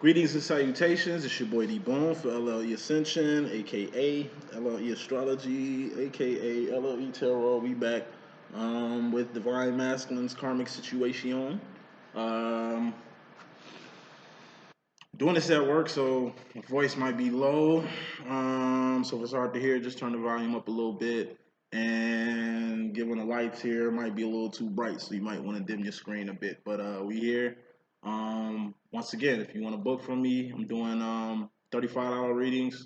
Greetings and salutations. It's your boy D.Boom for LLE.Ascension, aka LLE Astrology, aka LLE Tarot. We back with Divine Masculine's Karmic Situation. Um, Doing this at work, so my voice might be low. So if it's hard to hear, just turn the volume up a little bit. And given the lights here, might be a little too bright, so you might want to dim your screen a bit. But we here. Once again, if you want to book from me, I'm doing $35 readings,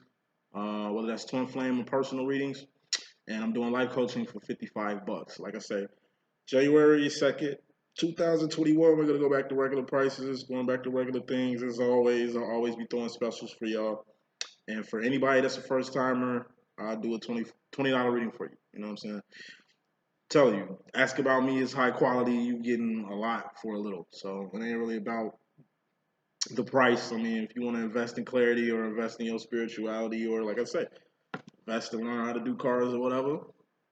whether that's twin flame or personal readings, and I'm doing life coaching for $55. Like I say, January 2nd, 2021, we're gonna go back to regular prices, going back to regular things as always. I'll always be throwing specials for y'all. And for anybody that's a first timer, I'll do a $20 reading for you. You know what I'm saying? Tell you, ask about me is high quality. You getting a lot for a little. So it ain't really about the price. I mean, if you want to invest in clarity or invest in your spirituality, or like I said, invest to learn how to do cars or whatever,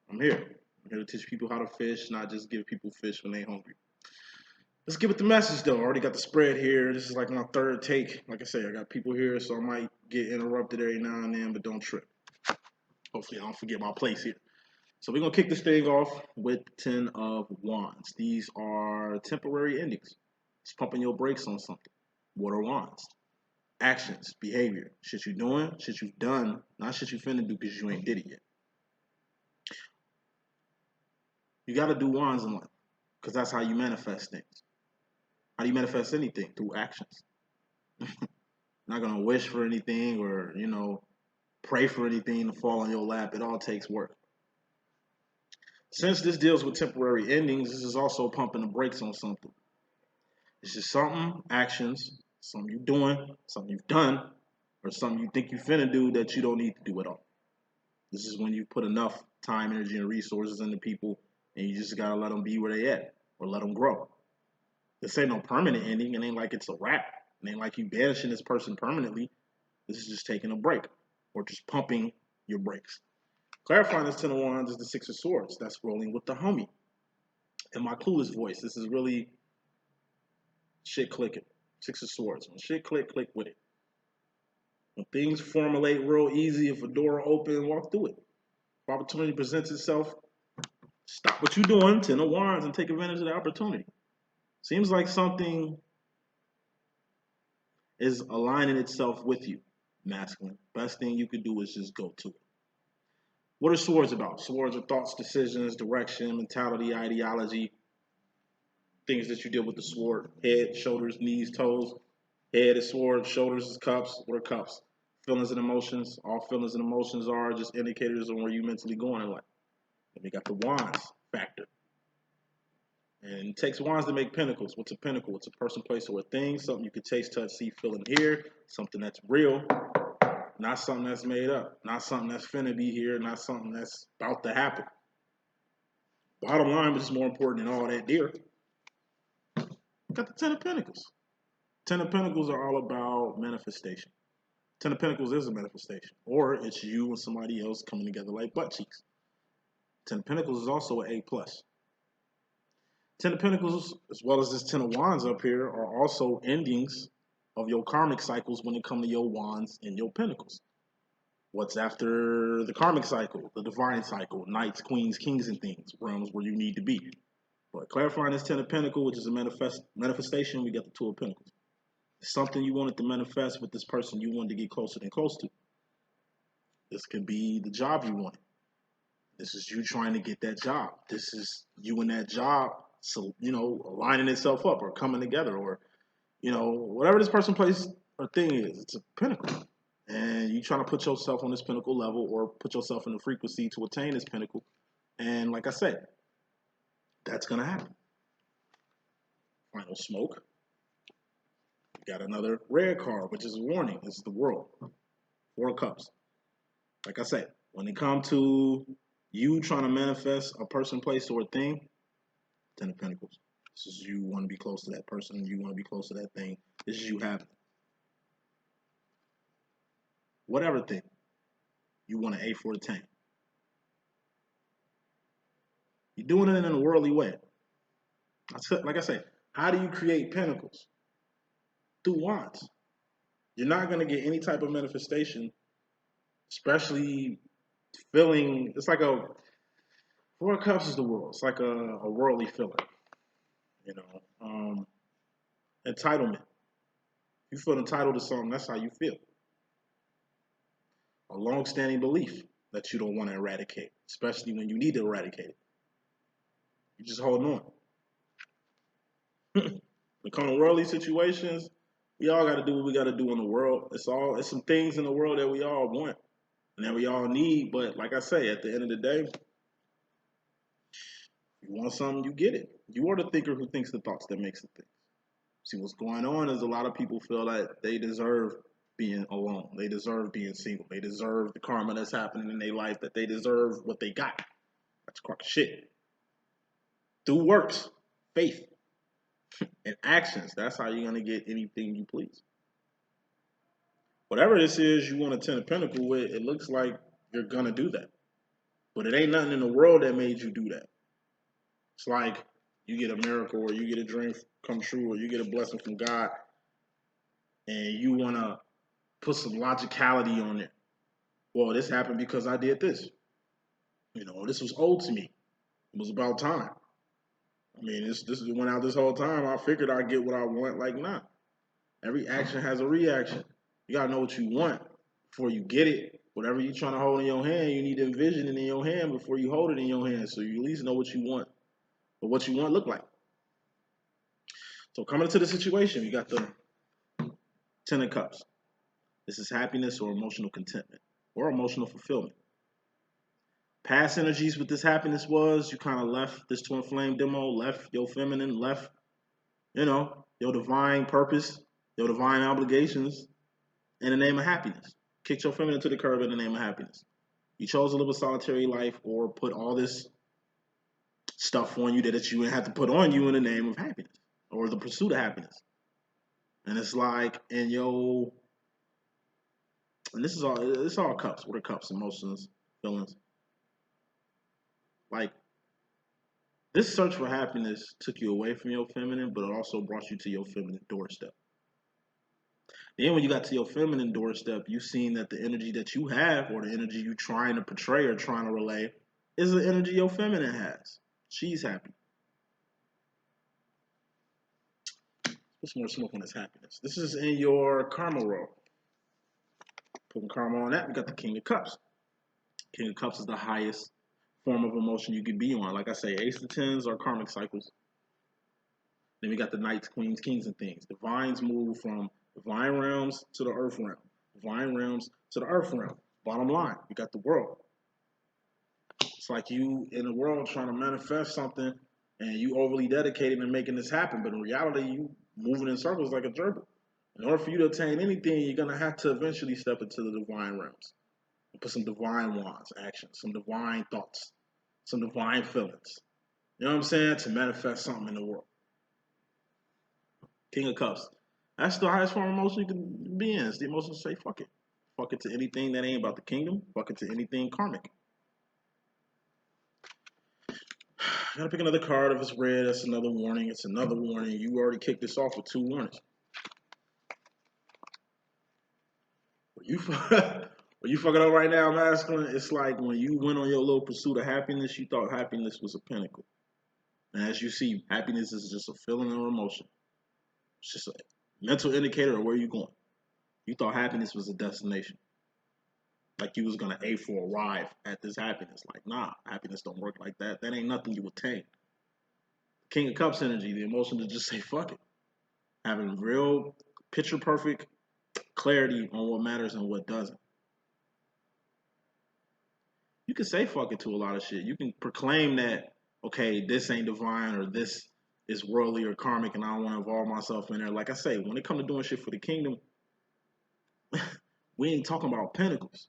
I'm here. I'm here to teach people how to fish, not just give people fish when they're hungry. Let's give it the message though. I already got the spread here. This is like my third take. Like I say, I got people here, so I might get interrupted every now and then, but don't trip. Hopefully, I don't forget my place here. So we're gonna kick this thing off with 10 of Wands. These are temporary endings. It's pumping your brakes on something. What are Wands? Actions, behavior, shit you doing, shit you've done, not shit you finna do because you ain't did it yet. You gotta do Wands in life because that's how you manifest things. How do you manifest anything? Through actions. Not gonna wish for anything or, pray for anything to fall on your lap. It all takes work. Since this deals with temporary endings, this is also pumping the brakes on something. It's just something, actions, something you're doing, something you've done, or something you think you finna do that you don't need to do at all. This is when you put enough time, energy, and resources into people, and you just gotta let them be where they at, or let them grow. This ain't no permanent ending. It ain't like it's a wrap. It ain't like you banishing this person permanently. This is just taking a break, or just pumping your brakes. Clarifying this 10 of Wands is the Six of Swords. That's rolling with the homie. In my clueless voice, this is really shit clicking. Six of Swords. When shit click, click with it. When things formulate real easy, if a door open, walk through it. If opportunity presents itself, stop what you're doing, 10 of Wands, and take advantage of the opportunity. Seems like something is aligning itself with you, masculine. Best thing you could do is just go to it. What are swords about? Swords are thoughts, decisions, direction, mentality, ideology, things that you deal with the sword. Head, shoulders, knees, toes. Head is sword, shoulders is cups. What are cups? Feelings and emotions. All feelings and emotions are just indicators on where you're mentally going in life. And we got the wands factor. And it takes wands to make pinnacles. What's a pinnacle? It's a person, place, or a thing. Something you can taste, touch, see, feel, and hear. Something that's real. Not something that's made up. Not something that's finna be here. Not something that's about to happen. Bottom line, which is more important than all that dear, got the 10 of Pentacles. 10 of Pentacles are all about manifestation. 10 of Pentacles is a manifestation. Or it's you and somebody else coming together like butt cheeks. 10 of Pentacles is also an A+. 10 of Pentacles, as well as this 10 of Wands up here, are also endings of your karmic cycles when it comes to your Wands and your Pentacles. What's after the karmic cycle, the divine cycle, knights, queens, kings, and things, realms where you need to be. But clarifying this 10 of Pentacles, which is a manifestation, we got the 2 of Pentacles. It's something you wanted to manifest with this person you wanted to get closer and close to. This could be the job you wanted. This is you trying to get that job. This is you and that job, so aligning itself up or coming together, or whatever this person, place, or thing is. It's a pinnacle. And you trying to put yourself on this pinnacle level or put yourself in the frequency to attain this pinnacle. And like I said, that's going to happen. Final smoke. We got another red card, which is a warning. This is the world. 4 of Cups. Like I said, when it comes to you trying to manifest a person, place, or a thing, 10 of Pentacles. This is you want to be close to that person. You want to be close to that thing. This is you having it. Whatever thing you want to A for attain. You're doing it in a worldly way. Like I say, how do you create pentacles? Through wands. You're not going to get any type of manifestation, especially feeling. It's like a Four of Cups is the world. It's like a worldly feeling, you know. Entitlement. You feel entitled to something, that's how you feel. A long-standing belief that you don't want to eradicate, especially when you need to eradicate it. You're just holding on. When it comes to worldly situations, we all got to do what we got to do in the world. It's some things in the world that we all want and that we all need. But like I say, at the end of the day, you want something, you get it. You are the thinker who thinks the thoughts that makes the things. See, what's going on is a lot of people feel that they deserve being alone. They deserve being single. They deserve the karma that's happening in their life, that they deserve what they got. That's crock shit. Through works, faith, and actions, that's how you're going to get anything you please. Whatever this is you want to Ten of Pentacles with, it looks like you're going to do that. But it ain't nothing in the world that made you do that. It's like you get a miracle or you get a dream come true or you get a blessing from God and you want to put some logicality on it. Well, this happened because I did this. You know, this was owed to me. It was about time. I mean, this went out this whole time. I figured I'd get what I want. Like, nah. Every action has a reaction. You gotta know what you want before you get it. Whatever you're trying to hold in your hand, you need to envision it in your hand before you hold it in your hand, so you at least know what you want or what you want look like. So coming into the situation, you got the Ten of Cups. This is happiness or emotional contentment or emotional fulfillment. Past energies with this happiness was you kind of left this twin flame demo, left your feminine, left, your divine purpose, your divine obligations in the name of happiness. Kicked your feminine to the curb in the name of happiness. You chose to live a solitary life or put all this stuff on you that you didn't have to put on you in the name of happiness or the pursuit of happiness. And it's like and this is all cups. What are cups? Emotions, feelings. Like this search for happiness took you away from your feminine, but it also brought you to your feminine doorstep. Then when you got to your feminine doorstep, you seen that the energy that you have or the energy you trying to portray or trying to relay is the energy your feminine has. She's happy. Put some more smoke on this happiness. This is in your karma roll. Putting karma on that, we got the King of Cups. King of Cups is the highest form of emotion you could be on. Like I say, Ace of Tens are karmic cycles. Then we got the Knights, Queens, Kings, and things. Divines move from divine realms to the earth realm. Divine realms to the earth realm. Bottom line, we got the world. It's like you in the world trying to manifest something and you overly dedicated in making this happen. But in reality, you moving in circles like a gerbil. In order for you to attain anything, you're going to have to eventually step into the divine realms and put some divine wands, action, some divine thoughts, some divine feelings. You know what I'm saying? To manifest something in the world. King of Cups. That's the highest form of emotion you can be in. It's the emotion to say, fuck it. Fuck it to anything that ain't about the kingdom. Fuck it to anything karmic. Gotta pick another card. If it's red, that's another warning. It's another warning. You already kicked this off with 2 warnings. When you fucking up right now, masculine, it's like when you went on your little pursuit of happiness, you thought happiness was a pinnacle. And as you see, happiness is just a feeling or emotion. It's just a mental indicator of where you're going. You thought happiness was a destination. Like you was gonna A for arrive at this happiness. Like, nah, happiness don't work like that. That ain't nothing you attain. King of Cups energy, the emotion to just say fuck it. Having real picture perfect clarity on what matters and what doesn't. You can say fuck it to a lot of shit. You can proclaim that, okay, this ain't divine or this is worldly or karmic and I don't want to involve myself in there. Like I say, when it comes to doing shit for the kingdom, we ain't talking about pentacles.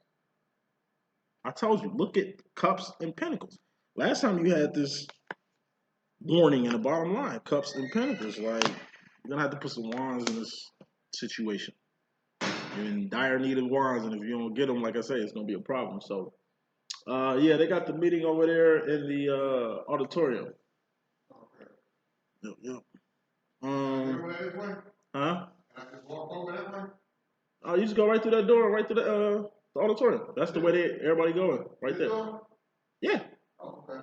I told you, look at cups and pentacles. Last time you had this warning in the bottom line, cups and pentacles. Like, you're gonna have to put some wands in this situation. You're in dire need of wands, and if you don't get them, like I say, it's gonna be a problem. So, yeah, they got the meeting over there in the auditorium. Okay. Yep, yep. Huh? I just walk over that way? you just go right through that door, right through the auditorium. That's the way everybody going, right there. Yeah. Oh, okay.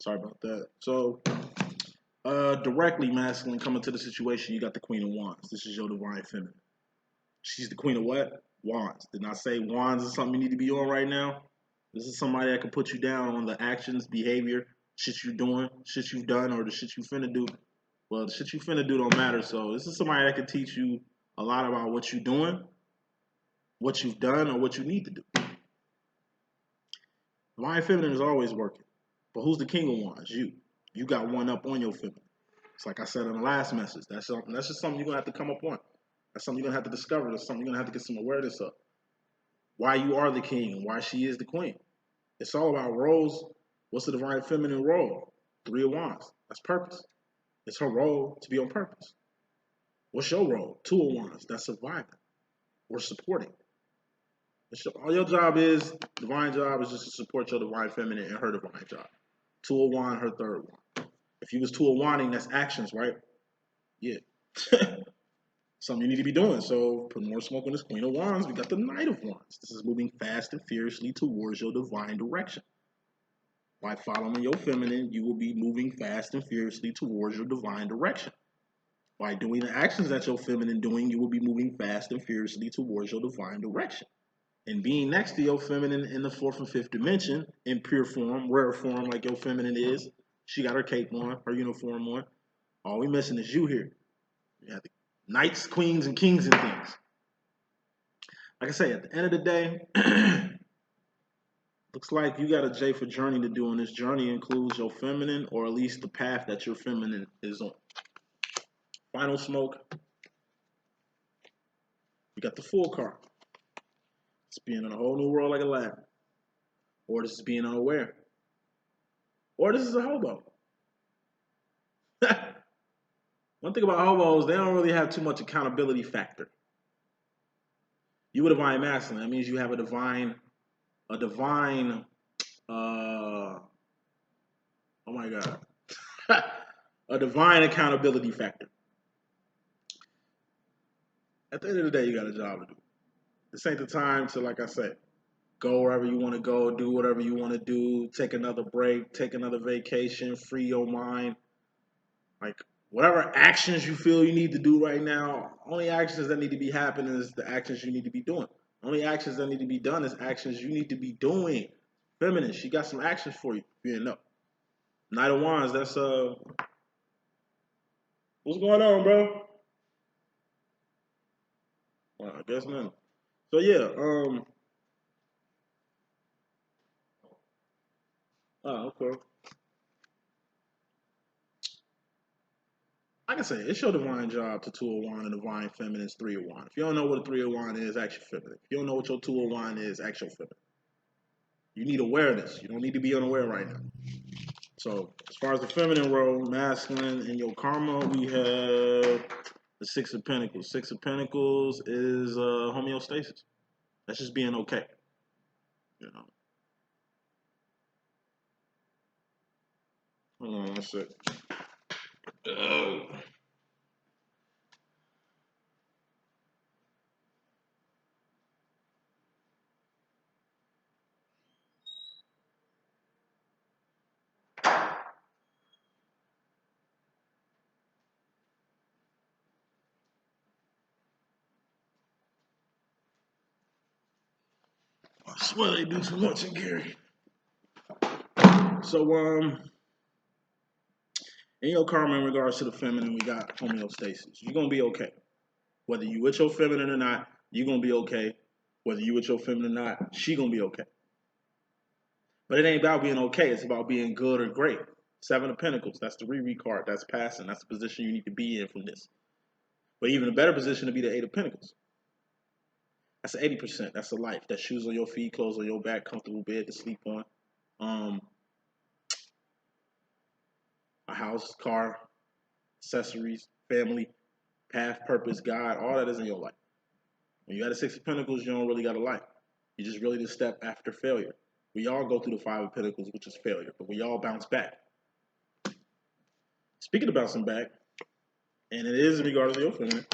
Sorry about that. So, directly masculine coming to the situation, you got the Queen of Wands. This is your divine feminine. She's the Queen of what? Wands. Did not say wands is something you need to be on right now. This is somebody that can put you down on the actions, behavior, shit you doing, shit you've done, or the shit you finna do. Well, the shit you finna do don't matter. So this is somebody that can teach you a lot about what you're doing, what you've done, or what you need to do. Divine feminine is always working. But who's the king of wands? You. You got one up on your feminine. It's like I said in the last message. That's just something you're gonna have to come up on. That's something you're gonna have to discover. That's something you're gonna have to get some awareness of. Why you are the king and why she is the queen. It's all about roles. What's the divine feminine role? Three of wands. That's purpose. It's her role to be on purpose. What's your role? Two of wands. That's surviving. We're supporting. All your job is, divine job is just to support your divine feminine and her divine job. Two of wands, her third one. If you was two of wanding, that's actions, right? Yeah. Something you need to be doing. So put more smoke on this Queen of Wands. We got the Knight of Wands. This is moving fast and fiercely towards your divine direction. By following your feminine, you will be moving fast and fiercely towards your divine direction. By doing the actions that your feminine doing, you will be moving fast and fiercely towards your divine direction. And being next to your feminine in the fourth and fifth dimension, in pure form, rare form like your feminine is, she got her cape on, her uniform on. All we missing is you here. You have the knights, queens, and kings and things. Like I say, at the end of the day, looks like you got a J for journey to do, and this journey includes your feminine, or at least the path that your feminine is on. Final smoke. We got the Fool card. It's being in a whole new world like a lab. Or this is being unaware. Or this is a hobo. One thing about hobos, they don't really have too much accountability factor. You a divine masculine. That means you have a divine, oh my God, a divine accountability factor. At the end of the day, you got a job to do. This ain't the time to, like I said, go wherever you want to go, do whatever you want to do, take another break, take another vacation, free your mind. Like, whatever actions you feel you need to do right now, only actions that need to be happening is the actions you need to be doing. Only actions that need to be done is actions you need to be doing. Feminine, she got some actions for you. You didn't know. Knight of Wands, that's what's going on, bro? Well, I guess none. So yeah, okay. Like I say, it's your divine job to two of wine and divine feminine is three of wine. If you don't know what a three of wine is, ask your feminine. If you don't know what your two of wine is, ask your feminine. You need awareness. You don't need to be unaware right now. So as far as the feminine role, masculine, in your karma, we have the Six of Pentacles. Six of Pentacles is homeostasis. That's just being okay. You know. Hold on one sec. I swear they do too much in Gary. So in your karma in regards to the feminine, we got homeostasis. You're gonna be okay. Whether you with your feminine or not, you're gonna be okay. Whether you with your feminine or not, she gonna be okay. But it ain't about being okay, it's about being good or great. Seven of Pentacles, that's the re card, that's passing, that's the position you need to be in from this. But even a better position to be the Eight of Pentacles. That's 80%. That's a life. That's shoes on your feet, clothes on your back, comfortable bed to sleep on. A house, car, accessories, family, path, purpose, God, all that is in your life. When you got a Six of Pentacles, you don't really got a life. You just really the step after failure. We all go through the Five of Pentacles, which is failure, but we all bounce back. Speaking of bouncing back, And it is in regards to your feminine.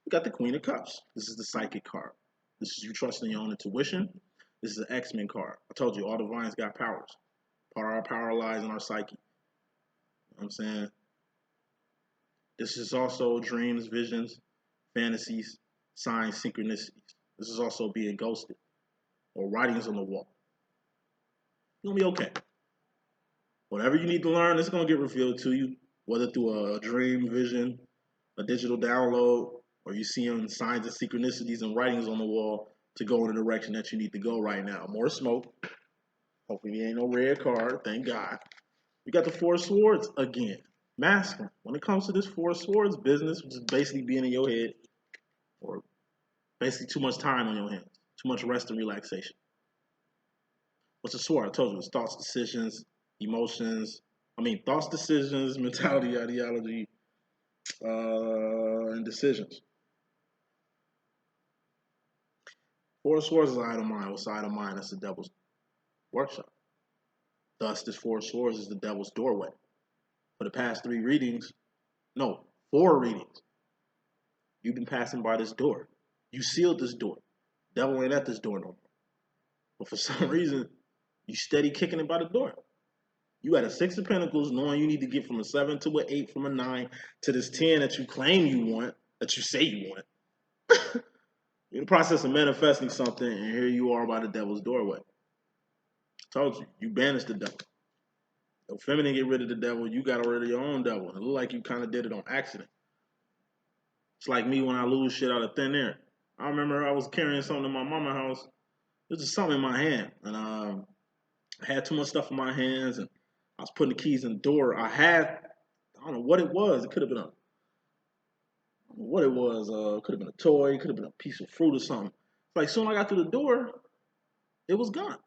We got the Queen of Cups. This is the psychic card. This is you trusting your own intuition. This is an X-Men card. I told you, all divines got powers. Part of our power lies in our psyche. You know what I'm saying? This is also dreams, visions, fantasies, signs, synchronicities. This is also being ghosted or writings on the wall. You're going to be okay. Whatever you need to learn, it's going to get revealed to you, whether through a dream, vision, a digital download, or you seeing signs and synchronicities and writings on the wall to go in the direction that you need to go right now. More smoke. Hopefully there ain't no red card. Thank God. We got the Four of Swords again. Masculine. When it comes to this Four of Swords business, which is basically being in your head, or basically too much time on your hands, too much rest and relaxation. What's a sword? I told you, it's thoughts, decisions, emotions. Thoughts, decisions, mentality, ideology, and decisions. Four of Swords is an item mind. What's the item mind? That's the devil's workshop. Thus, this Four of Swords is the devil's doorway. For the past 4 readings, you've been passing by this door. You sealed this door. Devil ain't at this door no more. But for some reason, you steady kicking it by the door. You got a 6 of Pentacles, knowing you need to get from a 7 to an 8, from a 9 to this 10 that you claim you want, that you say you want. You're in the process of manifesting something, and here you are by the devil's doorway. I told you, you banished the devil. Your feminine get rid of the devil, you got rid of your own devil. It looked like you kind of did it on accident. It's like me when I lose shit out of thin air. I remember I was carrying something in my mama's house. There's just something in my hand, and I had too much stuff in my hands, and I was putting the keys in the door. I don't know what it was. It could have been could have been a toy, could have been a piece of fruit or something. Like, soon I got through the door, it was gone.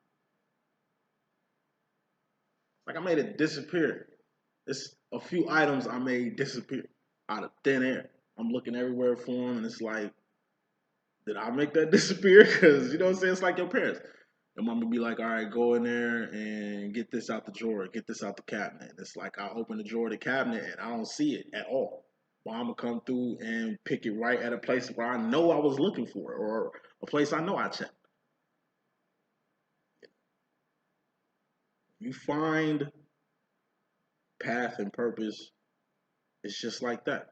Like, I made it disappear. It's a few items I made disappear out of thin air. I'm looking everywhere for them, and it's like, did I make that disappear? Because, you know what I'm saying? It's like your parents. Your mom would be like, all right, go in there and get this out the drawer, get this out the cabinet. It's like I open the drawer of the cabinet and I don't see it at all. Mom would come through and pick it right at a place where I know I was looking for it, or a place I know I checked. You find path and purpose, it's just like that.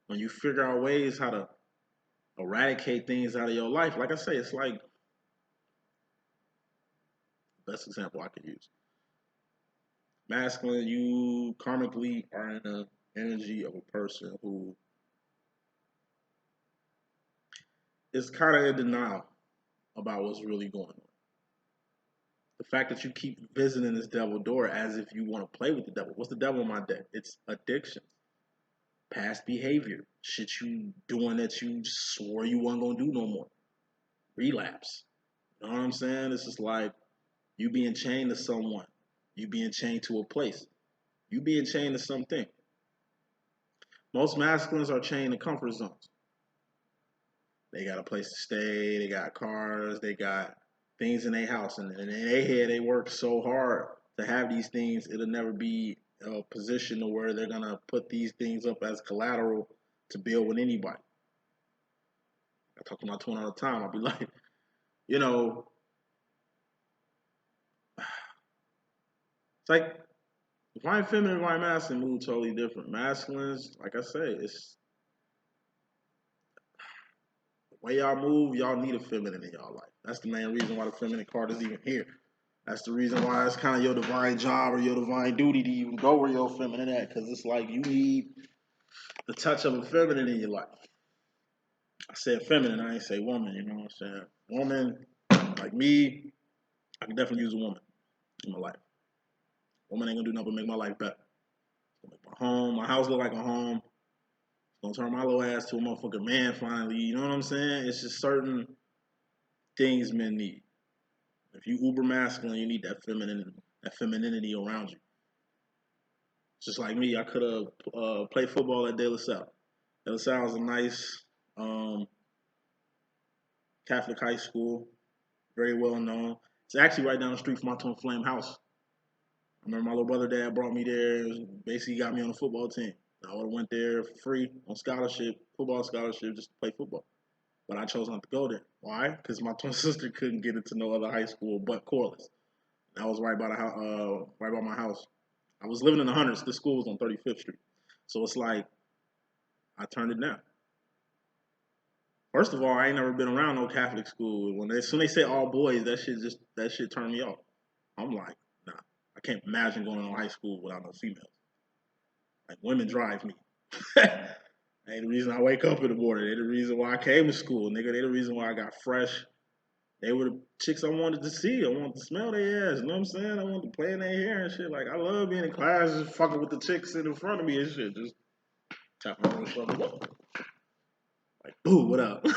When you figure out ways how to eradicate things out of your life, like I say, it's like, best example I could use. Masculine, you karmically are in the energy of a person who is kind of in denial about what's really going on. The fact that you keep visiting this devil door as if you want to play with the devil. What's the devil in my deck? It's addiction, past behavior, shit you doing that you swore you weren't gonna do no more. Relapse. You know what I'm saying? It's just like you being chained to someone, you being chained to a place, you being chained to something. Most masculines are chained to comfort zones. They got a place to stay, they got cars, they got things in their house, and in their head they work so hard to have these things, it'll never be a position to where they're gonna put these things up as collateral to build with anybody. I talk to my twin all the time. I'll be like, you know, it's like if I'm feminine, if I'm masculine, move totally different. Masculines, like I say, it's the way y'all move, y'all need a feminine in y'all life. That's the main reason why the feminine card is even here. That's the reason why it's kind of your divine job or your divine duty to even go where you're feminine at, because it's like you need the touch of a feminine in your life. I said feminine, I ain't say woman, you know what I'm saying? Woman, like me, I can definitely use a woman in my life. Woman ain't gonna do nothing but make my life better. It's gonna make my home, my house look like a home. It's gonna turn my little ass to a motherfucking man finally, you know what I'm saying? It's just certain things men need. If you uber masculine, you need that femininity around you. Just like me, I could have played football at De La Salle. De La Salle is a nice Catholic high school, very well known. It's actually right down the street from my twin flame house. I remember my little brother dad brought me there. Basically got me on the football team. I would have went there for free on scholarship, football scholarship, just to play football. But I chose not to go there. Why? Because my twin sister couldn't get into no other high school but Corliss. That was right by the right by my house. I was living in the hundreds. This school was on 35th Street, so it's like I turned it down. First of all, I ain't never been around no Catholic school. As soon as they say all boys, that shit turned me off. I'm like, nah, I can't imagine going to high school without no females. Like women drive me. Ain't the reason I wake up in the morning. They the reason why I came to school, nigga. They the reason why I got fresh. They were the chicks I wanted to see. I wanted to smell their ass. You know what I'm saying? I wanted to play in their hair and shit. Like I love being in class, just fucking with the chicks sitting in front of me and shit. Just tap my little shoulder. Like, boo, what up? You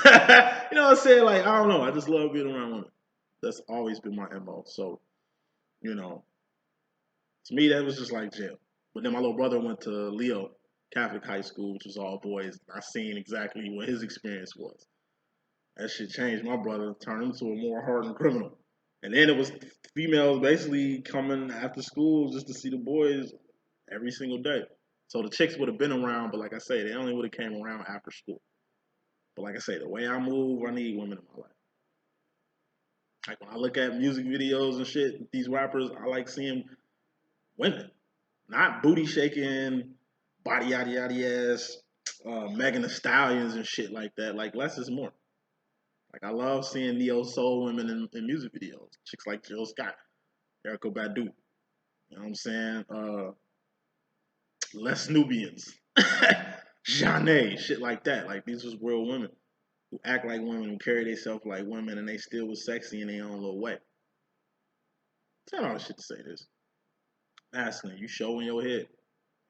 know what I'm saying? Like, I don't know. I just love being around women. That's always been my MO. So, you know, to me, that was just like jail. But then my little brother went to Leo Catholic High School, which was all boys. I seen exactly what his experience was. That shit changed my brother, turned him into a more hardened criminal. And then it was females basically coming after school just to see the boys every single day. So the chicks would have been around, but like I say, they only would have came around after school. But like I say, the way I move, I need women in my life. Like when I look at music videos and shit, these rappers, I like seeing women, not booty shaking, body yada yada ass, Megan Thee Stallions and shit like that. Like less is more. Like I love seeing neo soul women in music videos. Chicks like Jill Scott, Erykah Badu. You know what I'm saying? Les Nubians, Janae, shit like that. Like these was real women who act like women, who carry themselves like women, and they still was sexy in their own little way. Tell all the shit to say this. Masculine, you show in your head.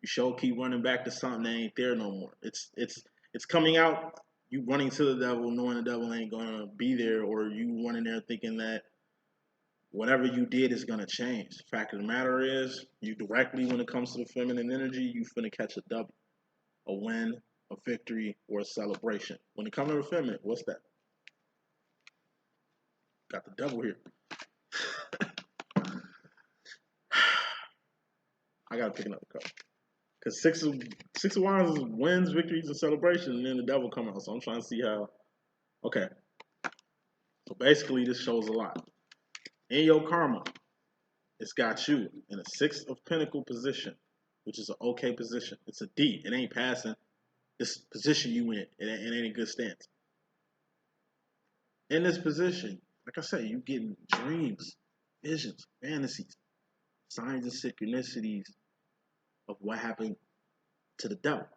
You show keep running back to something that ain't there no more. It's coming out. You running to the devil, knowing the devil ain't gonna be there, or you running there thinking that whatever you did is gonna change. The fact of the matter is, you directly when it comes to the feminine energy, you finna catch a W, a win, a victory, or a celebration. When it comes to the feminine, what's that? Got the devil here. I gotta pick another card. Because six of wands is wins, victories, and celebration, and then the devil come out. So I'm trying to see how. Okay. So basically, this shows a lot. In your karma, it's got you in a Six of Pentacle position, which is an okay position. It's a D. It ain't passing. This position you in, it ain't a good stance. In this position, like I say, you getting dreams, visions, fantasies, signs and synchronicities of what happened to the devil.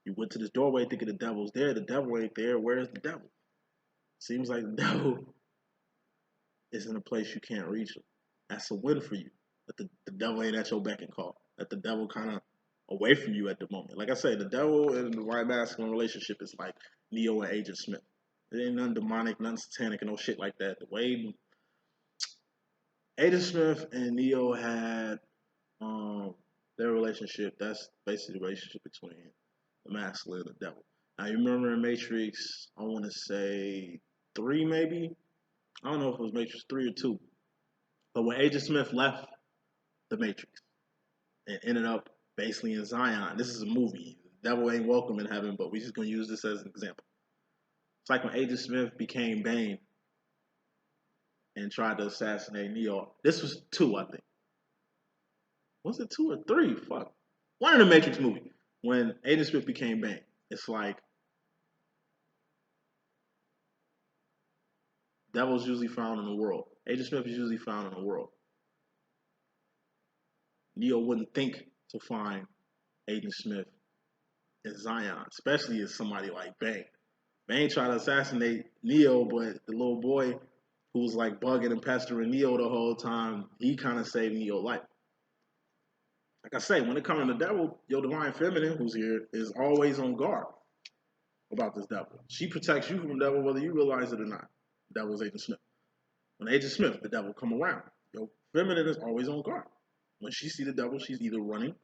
You went to this doorway thinking the devil's there. The devil ain't there. Where's the devil? Seems like the devil is in a place you can't reach him. That's a win for you. That the devil ain't at your beck and call. That the devil kind of away from you at the moment. Like I say, the devil and the right masculine relationship is like Neo and Agent Smith. It ain't nothing demonic, nothing satanic, and no shit like that. The way Agent Smith and Neo had their relationship, that's basically the relationship between the masculine and the devil. Now you remember in Matrix, I want to say 3 maybe. I don't know if it was Matrix 3 or 2. But when Agent Smith left the Matrix and ended up basically in Zion, this is a movie. The devil ain't welcome in heaven, but we're just gonna use this as an example. It's like when Agent Smith became Bane and tried to assassinate Neo. This was 2, I think. Was it 2 or 3? Fuck. One in the Matrix movie. When Agent Smith became Bane. It's like devil's usually found in the world. Agent Smith is usually found in the world. Neo wouldn't think to find Agent Smith in Zion, especially as somebody like Bane. Bane tried to assassinate Neo, but the little boy who was like bugging and pestering Neo the whole time, he kind of saved Neo's life. Like I say, when it comes to the devil, your divine feminine, who's here, is always on guard about this devil. She protects you from the devil whether you realize it or not. The devil's Agent Smith. When Agent Smith, the devil come around, your feminine is always on guard. When she see the devil, she's either running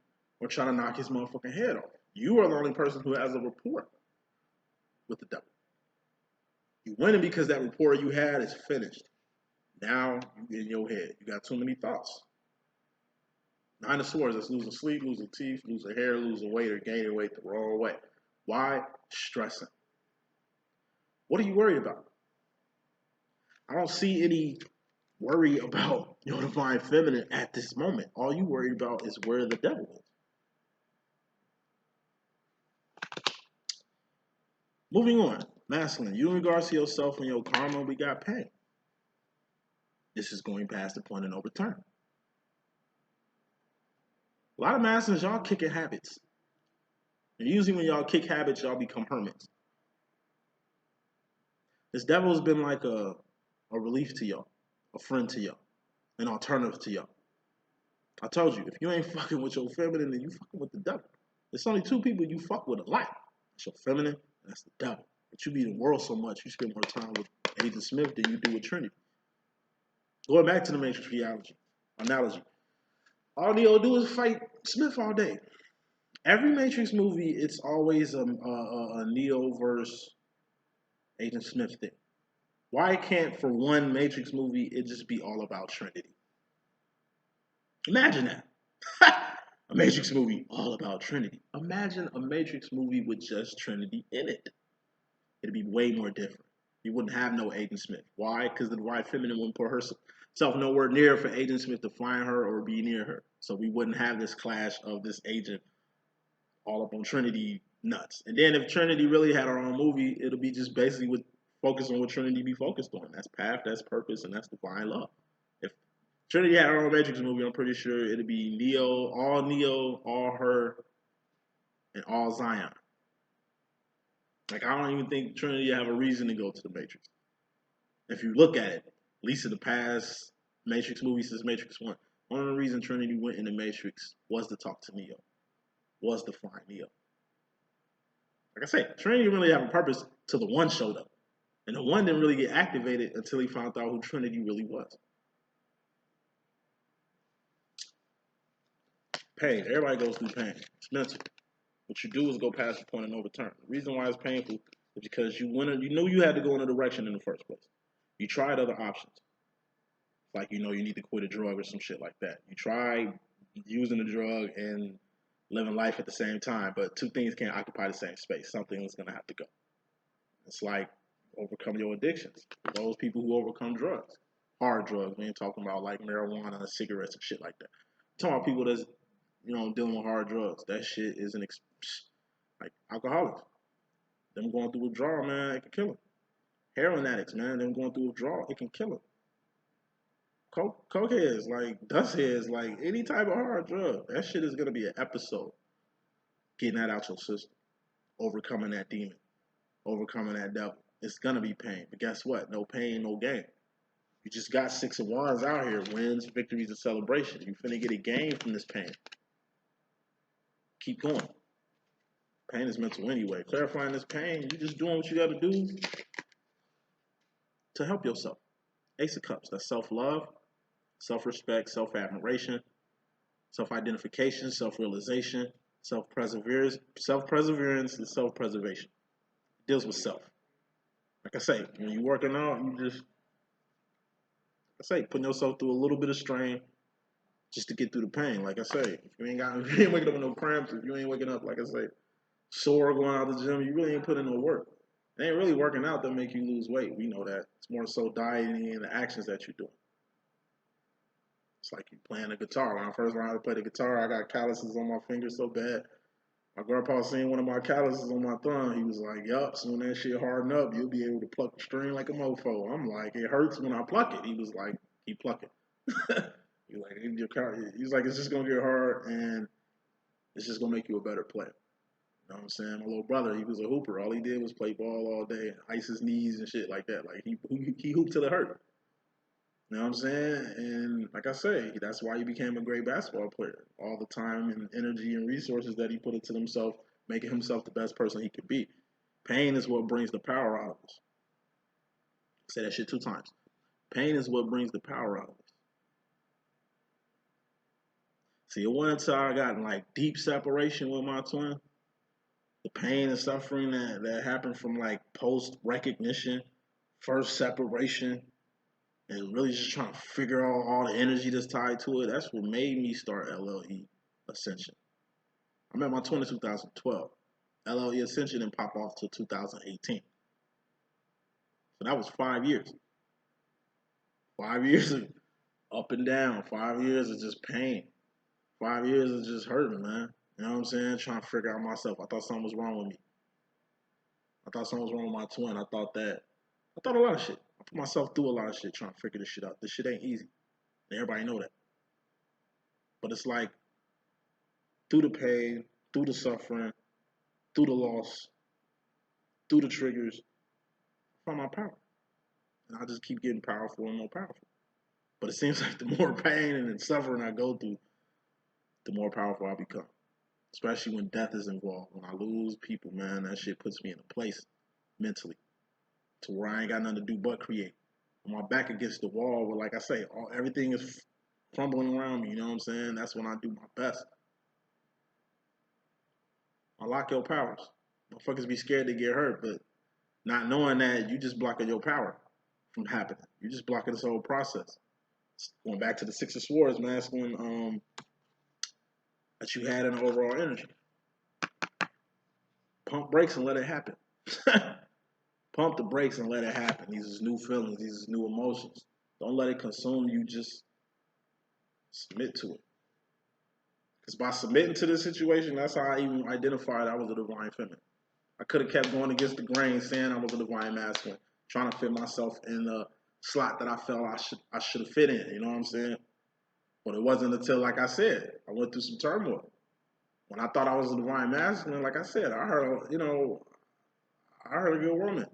or trying to knock his motherfucking head off. You are the only person who has a rapport with the devil. You winning because that rapport you had is finished. Now you in your head. You got too many thoughts. Nine of Swords, that's losing sleep, losing teeth, losing hair, losing weight, or gaining weight the wrong way. Why? Stressing. What are you worried about? I don't see any worry about your divine feminine at this moment. All you worried about is where the devil is. Moving on. Masculine. You in regards to yourself and your karma, we got pain. This is going past the point of no return. A lot of masculines, y'all kicking habits. And usually when y'all kick habits, y'all become hermits. This devil has been like a relief to y'all, a friend to y'all, an alternative to y'all. I told you, if you ain't fucking with your feminine, then you fucking with the devil. There's only two people you fuck with a lot. That's your feminine, and that's the devil. But you be in the world so much, you spend more time with Agent Smith than you do with Trinity. Going back to the Matrix analogy. All Neo do is fight Smith all day. Every Matrix movie, it's always a Neo versus Agent Smith thing. Why can't, for one Matrix movie, it just be all about Trinity? Imagine that. A Matrix movie all about Trinity. Imagine a Matrix movie with just Trinity in it. It'd be way more different. You wouldn't have no Agent Smith. Why? Because the divine feminine wouldn't put herself nowhere near for Agent Smith to find her or be near her. So we wouldn't have this clash of this agent all up on Trinity nuts. And then if Trinity really had her own movie, it'll be just basically with focus on what Trinity be focused on. That's path, that's purpose, and that's divine love. If Trinity had her own Matrix movie, I'm pretty sure it'd be Neo, all her, and all Zion. Like, I don't even think Trinity have a reason to go to the Matrix. If you look at it, at least in the past Matrix movies since Matrix 1, one of the reasons Trinity went in the Matrix was to talk to Neo, was to find Neo. Like I said, Trinity didn't really have a purpose till the one showed up. And the one didn't really get activated until he found out who Trinity really was. Pain. Everybody goes through pain. It's mental. What you do is go past the point of no return. The reason why it's painful is because you knew you had to go in a direction in the first place. You tried other options. Like, you need to quit a drug or some shit like that. You try using the drug and living life at the same time, but two things can't occupy the same space. Something is going to have to go. It's like overcome your addictions. Those people who overcome drugs, hard drugs. We ain't talking about like marijuana, cigarettes, and shit like that. We're talking about people that's dealing with hard drugs. That shit is like alcoholics. Them going through withdrawal, man, it can kill them. Heroin addicts, man, them going through withdrawal, it can kill them. Cokeheads, like dust heads, like any type of hard drug, that shit is gonna be an episode. Getting that out your system, overcoming that demon, overcoming that devil. It's gonna be pain, but guess what? No pain, no gain. You just got 6 of Wands out here, wins, victories, and celebration. You finna get a gain from this pain. Keep going. Pain is mental anyway. Clarifying this pain, you just doing what you gotta do to help yourself. Ace of Cups, that's self-love, self-respect, self-admiration, self-identification, self-realization, self-perseverance, and self-preservation. It deals with self. Like I say, when you're working out, putting yourself through a little bit of strain just to get through the pain. Like I say, if you ain't waking up with no cramps, if you ain't waking up, like I say, sore going out the gym, you really ain't putting no work. It ain't really working out that make you lose weight. We know that. It's more so dieting and the actions that you're doing. It's like you playing the guitar. When I first learned how to play the guitar, I got calluses on my fingers so bad. My grandpa seen one of my calluses on my thumb. He was like, yup, soon that shit harden up, you'll be able to pluck the string like a mofo. I'm like, it hurts when I pluck it. He was like, keep plucking. He's like, it's just going to get hard and it's just going to make you a better player. You know what I'm saying? My little brother, he was a hooper. All he did was play ball all day, ice his knees and shit like that. Like, he hooped till it hurt. You know what I'm saying? And like I say, that's why he became a great basketball player. All the time and energy and resources that he put into himself, making himself the best person he could be. Pain is what brings the power out of us. Say that shit 2 times. Pain is what brings the power out of us. See, at one time I got in like deep separation with my twin. The pain and suffering that happened from like post recognition, first separation, and really just trying to figure out all the energy that's tied to it. That's what made me start LLE.Ascension. I met my twin in 2012. LLE.Ascension didn't pop off till 2018. So that was 5 years. 5 years of up and down. 5 years of just pain. 5 years of just hurting, man. You know what I'm saying? Trying to figure out myself. I thought something was wrong with me. I thought something was wrong with my twin. I thought a lot of shit. I put myself through a lot of shit trying to figure this shit out. This shit ain't easy. And everybody know that. But it's like through the pain, through the suffering, through the loss, through the triggers, I find my power. And I just keep getting powerful and more powerful. But it seems like the more pain and suffering I go through, the more powerful I become. Especially when death is involved. When I lose people, man, that shit puts me in a place mentally to where I ain't got nothing to do but create. My back against the wall, where, like I say, everything is crumbling around me. You know what I'm saying? That's when I do my best. Unlock your powers. Motherfuckers be scared to get hurt, but not knowing that you just blocking your power from happening. You just blocking this whole process. Going back to the Six of Swords, masculine, that you had in the overall energy. Pump brakes and let it happen. Pump the brakes and let it happen. These is new feelings. These is new emotions. Don't let it consume you. Just submit to it. Because by submitting to this situation, that's how I even identified I was a divine feminine. I could have kept going against the grain, saying I was a divine masculine, trying to fit myself in the slot that I felt I should have fit in. You know what I'm saying? But it wasn't until, like I said, I went through some turmoil. When I thought I was a divine masculine, like I said, I heard a good woman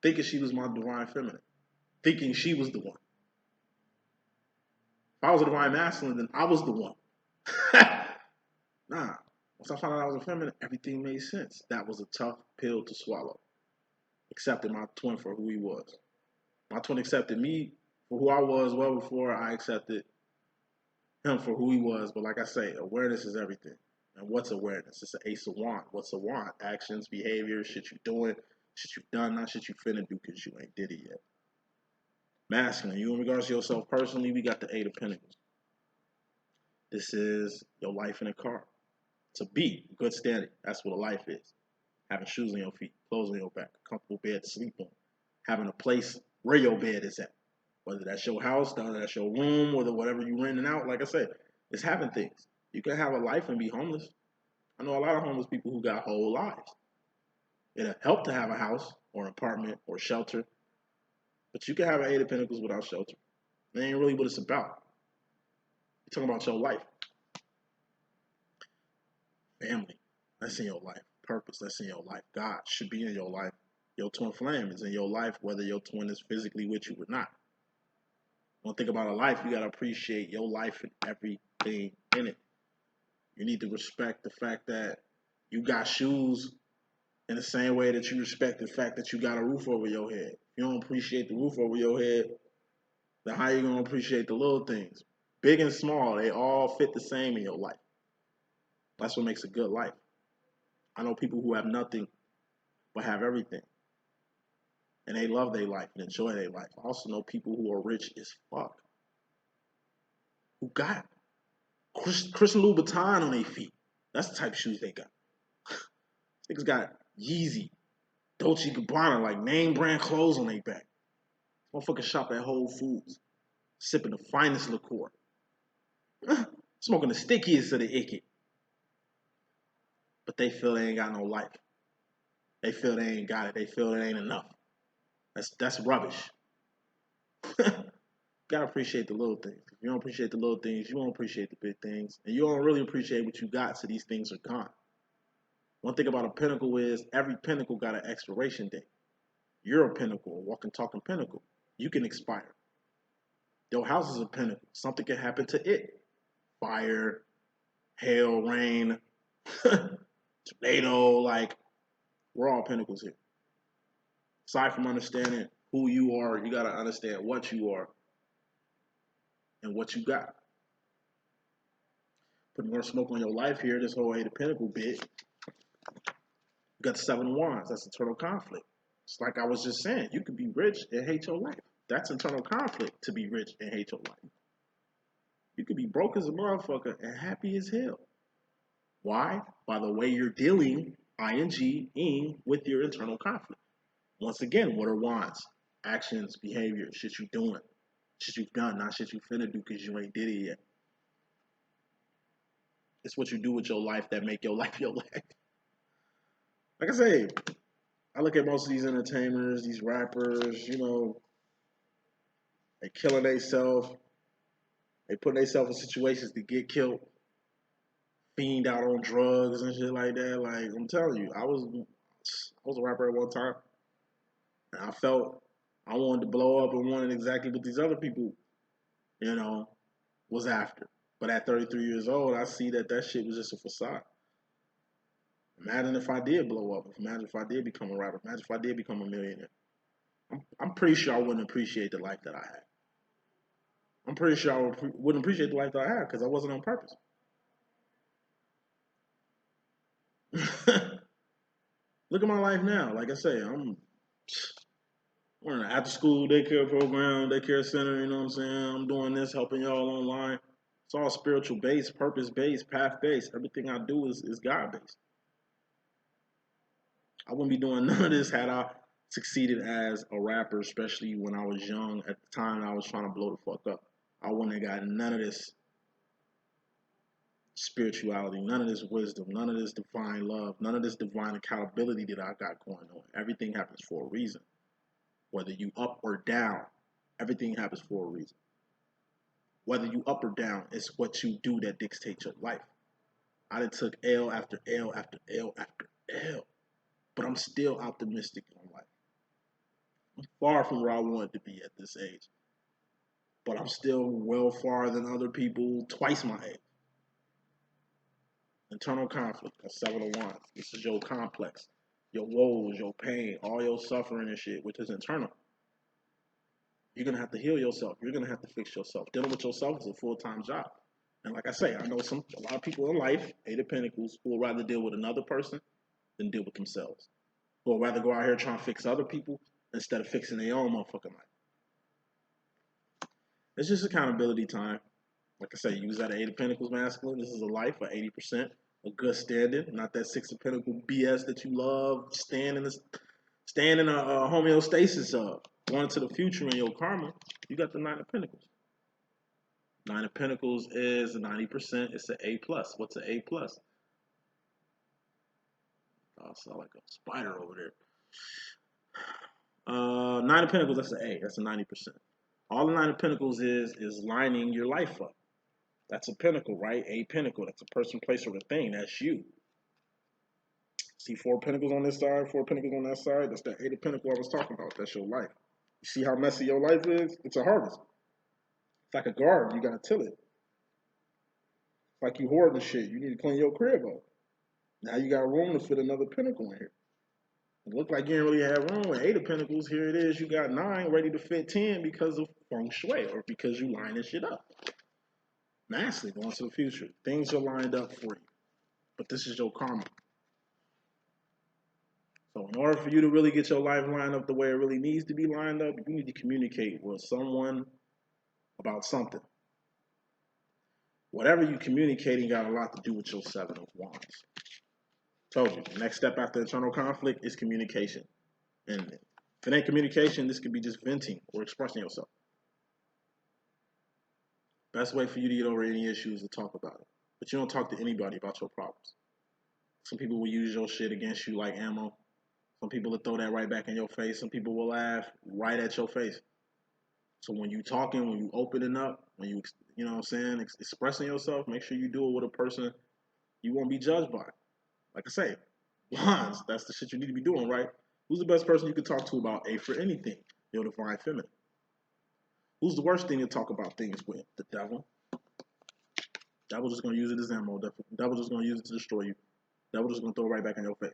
thinking she was my divine feminine, thinking she was the one. If I was a divine masculine, then I was the one. Nah. Once I found out I was a feminine, everything made sense. That was a tough pill to swallow. Accepted my twin for who he was. My twin accepted me for who I was well before I accepted him for who he was. But like I say, awareness is everything. And what's awareness? It's an ace of wand. What's a wand? Actions, behavior, shit you doing, shit you done, not shit you finna do because you ain't did it yet. Masculine, you in regards to yourself personally, we got the Eight of Pentacles. This is your life in a car. To be good standing. That's what a life is. Having shoes on your feet, clothes on your back, a comfortable bed to sleep on, having a place where your bed is at. Whether that's your house, whether that's your room, or whatever you renting out. Like I said, it's having things. You can have a life and be homeless. I know a lot of homeless people who got whole lives. It'll help to have a house or an apartment or shelter, but you can have an Eight of Pentacles without shelter. That ain't really what it's about. You're talking about your life. Family, that's in your life. Purpose, that's in your life. God should be in your life. Your twin flame is in your life, whether your twin is physically with you or not. When think about a life, you got to appreciate your life and everything in it. You need to respect the fact that you got shoes in the same way that you respect the fact that you got a roof over your head. If you don't appreciate the roof over your head, then how you going to appreciate the little things? Big and small, they all fit the same in your life. That's what makes a good life. I know people who have nothing but have everything. And they love their life and enjoy their life. I also know people who are rich as fuck, who got Christian Louboutin on their feet. That's the type of shoes they got. Niggas got Yeezy, Dolce & Gabbana, like name brand clothes on their back. Motherfuckers shop at Whole Foods, sipping the finest liqueur, smoking the stickiest of the icky. But they feel they ain't got no life. They feel they ain't got it. They feel it ain't enough. That's rubbish. Gotta appreciate the little things. If you don't appreciate the little things, you won't appreciate the big things. And you don't really appreciate what you got, so these things are gone. One thing about a pinnacle is every pinnacle got an expiration date. You're a pinnacle, a walking, talking pinnacle. You can expire. Your house is a pinnacle. Something can happen to it. Fire, hail, rain, tornado, like, we're all pinnacles here. Aside from understanding who you are, you gotta understand what you are and what you got. Put more smoke on your life here, this whole Eight of Pentacles bit. You got the Seven of Wands, that's eternal conflict. It's like I was just saying, you could be rich and hate your life. That's internal conflict, to be rich and hate your life. You could be broke as a motherfucker and happy as hell. Why? By the way you're dealing, ing, with your internal conflict. Once again, what are wands? Actions, behavior, shit you doing, shit you've done, not shit you finna do because you ain't did it yet. It's what you do with your life that make your life your life. Like I say, I look at most of these entertainers, these rappers, they killing themselves. They putting themselves in situations to get killed, fiend out on drugs and shit like that. Like I'm telling you, I was a rapper at one time, and I felt I wanted to blow up and wanted exactly what these other people, was after. But at 33 years old, I see that shit was just a facade. Imagine if I did blow up. Imagine if I did become a rapper. Imagine if I did become a millionaire. I'm pretty sure I wouldn't appreciate the life that I had. I'm pretty sure I wouldn't appreciate the life that I had because I wasn't on purpose. Look at my life now. Like I say, we're in an after school daycare program, daycare center, you know what I'm saying? I'm doing this, helping y'all online. It's all spiritual based, purpose based, path based. Everything I do is God based. I wouldn't be doing none of this had I succeeded as a rapper, especially when I was young at the time I was trying to blow the fuck up. I wouldn't have gotten none of this spirituality, none of this wisdom, none of this divine love, none of this divine accountability that I got going on. Everything happens for a reason. Whether you up or down, everything happens for a reason. Whether you up or down, it's what you do that dictates your life. I done took L after L after L after L, but I'm still optimistic in life. I'm far from where I wanted to be at this age, but I'm still well far than other people twice my age. Internal conflict, a 7 of Wands. This is your complex, your woes, your pain, all your suffering and shit, which is internal. You're gonna have to heal yourself. You're gonna have to fix yourself. Dealing with yourself is a full-time job. And like I say, I know a lot of people in life, 8 of Pentacles, who will rather deal with another person than deal with themselves. Who will rather go out here trying to fix other people instead of fixing their own motherfucking life. It's just accountability time. Like I say, use that 8 of Pentacles masculine. This is a life for 80%. A good standing, not that 6 of Pentacles BS that you love. Stand in a homeostasis of going to the future in your karma. You got the 9 of Pentacles. 9 of Pentacles is 90%. It's an A plus. What's an A plus? Oh, I saw like a spider over there. 9 of Pentacles. That's an A. That's a 90%. All the 9 of Pentacles is lining your life up. That's a pentacle, right? A pentacle. That's a person, place, or a thing. That's you. See 4 Pentacles on this side, 4 Pentacles on that side. That's that 8 of Pentacles I was talking about. That's your life. You see how messy your life is? It's a harvest. It's like a garden. You gotta till it. It's like you hoarding shit. You need to clean your crib up. Now you got room to fit another pentacle in here. It looked like you didn't really have room with 8 of Pentacles. Here it is. You got 9 ready to fit 10 because of feng shui or because you line this shit up. Massively going to the future. Things are lined up for you. But this is your karma. So in order for you to really get your life lined up the way it really needs to be lined up, you need to communicate with someone about something. Whatever you're communicating got a lot to do with your 7 of Wands. Told you, the next step after internal conflict is communication. And if it ain't communication, this could be just venting or expressing yourself. Best way for you to get over any issue is to talk about it. But you don't talk to anybody about your problems. Some people will use your shit against you like ammo. Some people will throw that right back in your face. Some people will laugh right at your face. So when you talking, when you opening up, when you know what I'm saying, expressing yourself, make sure you do it with a person you won't be judged by. Like I say, Wands, that's the shit you need to be doing, right? Who's the best person you can talk to about A for anything? Your divine feminine. Who's the worst thing to talk about things with? The devil. Devil just gonna use it as ammo. Devil just gonna use it to destroy you. Devil just gonna throw it right back in your face.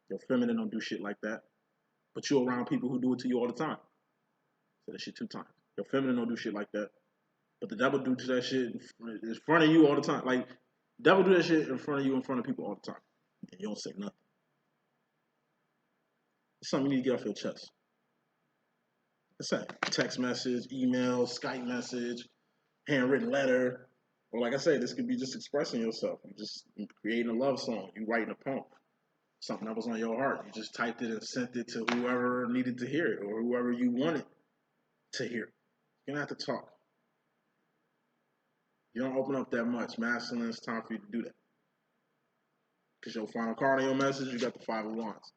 Your feminine don't do shit like that. But you're around people who do it to you all the time. Say that shit 2 times. Your feminine don't do shit like that. But the devil do that shit in front of you all the time. Like, devil do that shit in front of you, in front of people all the time. And you don't say nothing. It's something you need to get off your chest. It's a text message, email, Skype message, handwritten letter, or like I said, this could be just expressing yourself. You just creating a love song. You writing a poem, something that was on your heart. You just typed it and sent it to whoever needed to hear it or whoever you wanted to hear it. You're gonna have to talk. You don't open up that much. Masculine, it's time for you to do that. Because your final card on your message, you got the Five of Wands.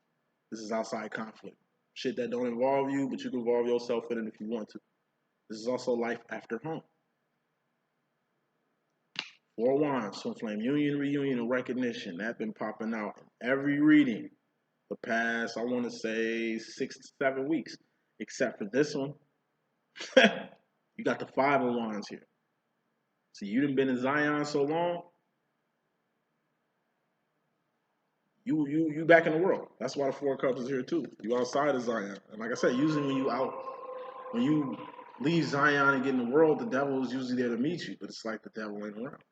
This is outside conflict. Shit that don't involve you, but you can involve yourself in it if you want to. This is also life after home. Four Wands, Twin Flame Union, Reunion, and Recognition. That's been popping out in every reading the past, I want to say, 6 to 7 weeks. Except for this one. You got the Five of Wands here. See, you done been in Zion so long, you back in the world. That's why the Four of Cups is here too. You outside of Zion. And like I said, usually when you leave Zion and get in the world, the devil is usually there to meet you. But it's like the devil ain't around.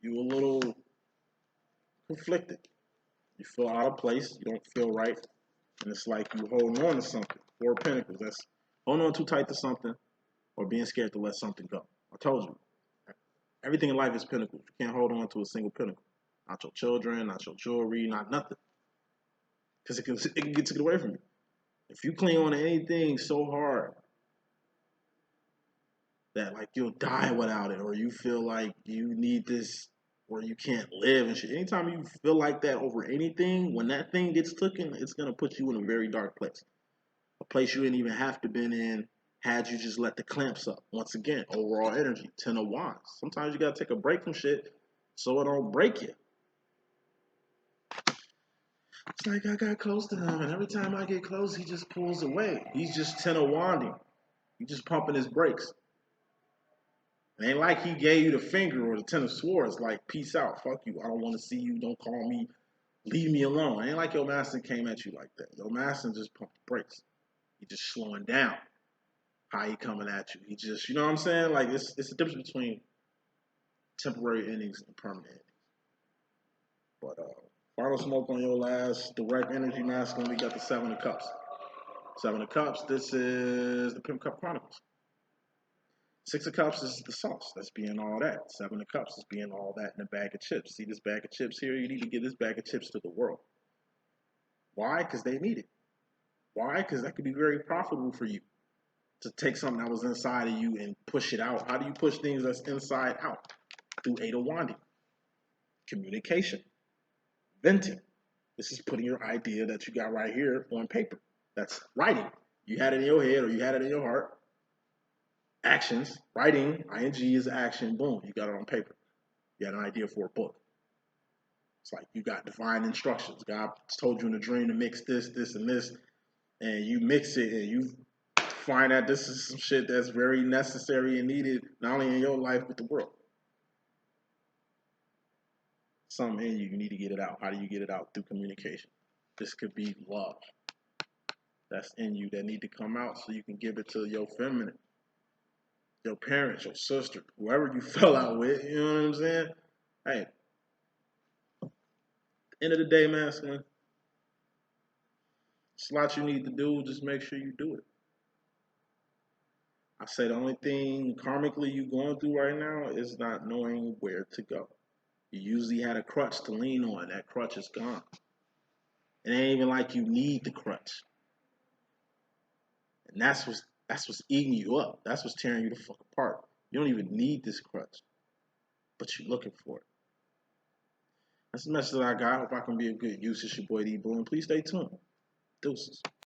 You a little conflicted. You feel out of place. You don't feel right. And it's like you holding on to something. Four of Pentacles. That's holding on too tight to something or being scared to let something go. I told you. Everything in life is pinnacles. You can't hold on to a single pinnacle. Not your children, not your jewelry, not nothing. Because it can get taken away from you. If you cling on to anything so hard that like you'll die without it, or you feel like you need this, or you can't live and shit. Anytime you feel like that over anything, when that thing gets taken, it's gonna put you in a very dark place. A place you didn't even have to been in had you just let the clamps up. Once again, overall energy, 10 of Wands. Sometimes you gotta take a break from shit so it don't break you. It's like I got close to him, and every time I get close, he just pulls away. He's just 10 of Wanding. He's just pumping his brakes. It ain't like he gave you the finger or the 10 of Swords, like, peace out, fuck you, I don't want to see you, don't call me, leave me alone. It ain't like your master came at you like that. Your master just pumped the brakes. He just slowing down how he coming at you. He just, you know what I'm saying? Like, it's the difference between temporary endings and permanent endings. But, final smoke on your last direct energy masculine, we got the Seven of Cups. Seven of Cups, this is the Pimp Cup Chronicles. Six of Cups is the sauce. That's being all that. Seven of Cups is being all that in a bag of chips. See this bag of chips here? You need to give this bag of chips to the world. Why? Because they need it. Why? Because that could be very profitable for you to take something that was inside of you and push it out. How do you push things that's inside out? Through Eight of Wands. Communication. Venting. This is putting your idea that you got right here on paper. That's writing. You had it in your head or you had it in your heart. Actions, writing, ing is action, boom, you got it on paper. You had an idea for a book. It's like you got divine instructions. God told you in a dream to mix this, this, and this, and you mix it and you find out this is some shit that's very necessary and needed, not only in your life, but the world. Something in you, you need to get it out. How do you get it out? Through communication. This could be love that's in you that need to come out so you can give it to your feminine. Your parents, your sister, whoever you fell out with, you know what I'm saying? Hey, at the end of the day, masculine, it's a lot you need to do, just make sure you do it. I say the only thing karmically you going through right now is not knowing where to go. You usually had a crutch to lean on, that crutch is gone. It ain't even like you need the crutch. And that's what's eating you up. That's what's tearing you the fuck apart. You don't even need this crutch, but you're looking for it. That's the message that I got. I hope I can be of good use. It's your boy D.Boom. Please stay tuned. Deuces.